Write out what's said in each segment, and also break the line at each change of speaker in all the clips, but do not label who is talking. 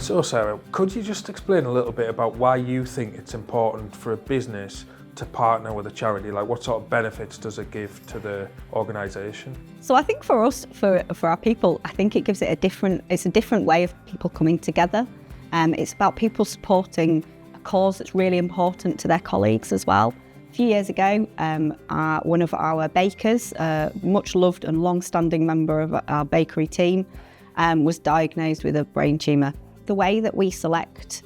So Sarah, could you just explain a little bit about why you think it's important for a business to partner with a charity? Like, what sort of benefits does it give to the organisation?
So I think for us, for our people, I think it gives it it's a different way of people coming together. It's about people supporting a cause that's really important to their colleagues as well. A few years ago, one of our bakers, a much loved and long-standing member of our bakery team, was diagnosed with a brain tumour. The way that we select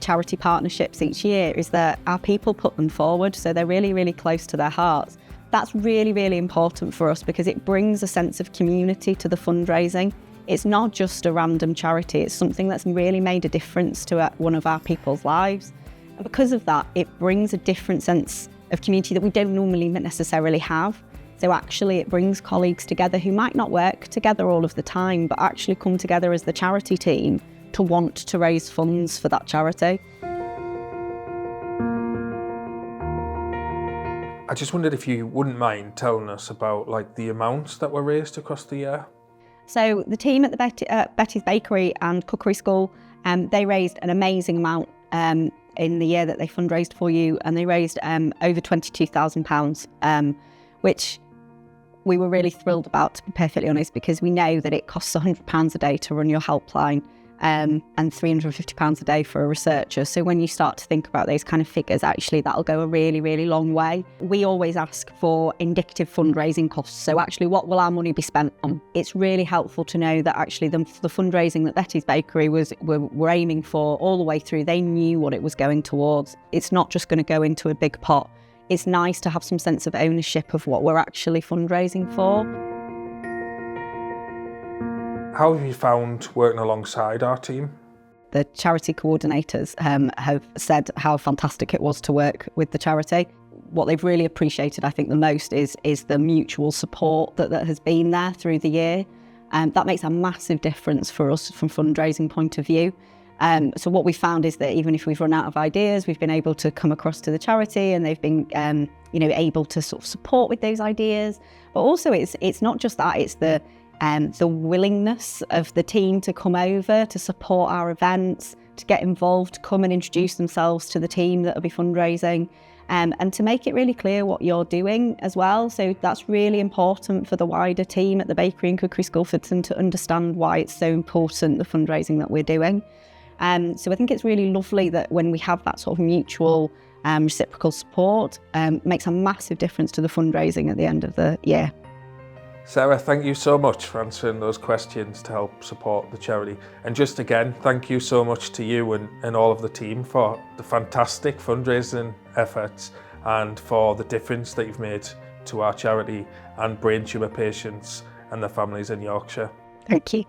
charity partnerships each year is that our people put them forward, so they're really, really close to their hearts. That's really, really important for us because it brings a sense of community to the fundraising. It's not just a random charity, it's something that's really made a difference to one of our people's lives. And because of that, it brings a different sense of community that we don't normally necessarily have. So actually it brings colleagues together who might not work together all of the time, but actually come together as the charity team to want to raise funds for that charity.
I just wondered if you wouldn't mind telling us about like the amounts that were raised across the year.
So the team at the Betty's Bakery and Cookery School, they raised an amazing amount in the year that they fundraised for you, and they raised over £22,000, which we were really thrilled about, to be perfectly honest, because we know that it costs £100 a day to run your helpline. And £350 a day for a researcher. So when you start to think about those kind of figures, actually that'll go a really, really long way. We always ask for indicative fundraising costs. So actually, what will our money be spent on? It's really helpful to know that actually the fundraising that Betty's Bakery were aiming for all the way through, they knew what it was going towards. It's not just going to go into a big pot. It's nice to have some sense of ownership of what we're actually fundraising for.
How have you found working alongside our team?
The charity coordinators have said how fantastic it was to work with the charity. What they've really appreciated, I think, the most is the mutual support that has been there through the year. That makes a massive difference for us from fundraising point of view. So what we found is that even if we've run out of ideas, we've been able to come across to the charity, and they've been able to sort of support with those ideas. But also it's not just that, it's the willingness of the team to come over, to support our events, to get involved, to come and introduce themselves to the team that will be fundraising, and to make it really clear what you're doing as well. So that's really important for the wider team at the Bakery and Cookery School for them to understand why it's so important, the fundraising that we're doing. So I think it's really lovely that when we have that sort of mutual reciprocal support, makes a massive difference to the fundraising at the end of the year.
Sarah, thank you so much for answering those questions to help support the charity. And just again, thank you so much to you and all of the team for the fantastic fundraising efforts and for the difference that you've made to our charity and brain tumour patients and their families in Yorkshire.
Thank you.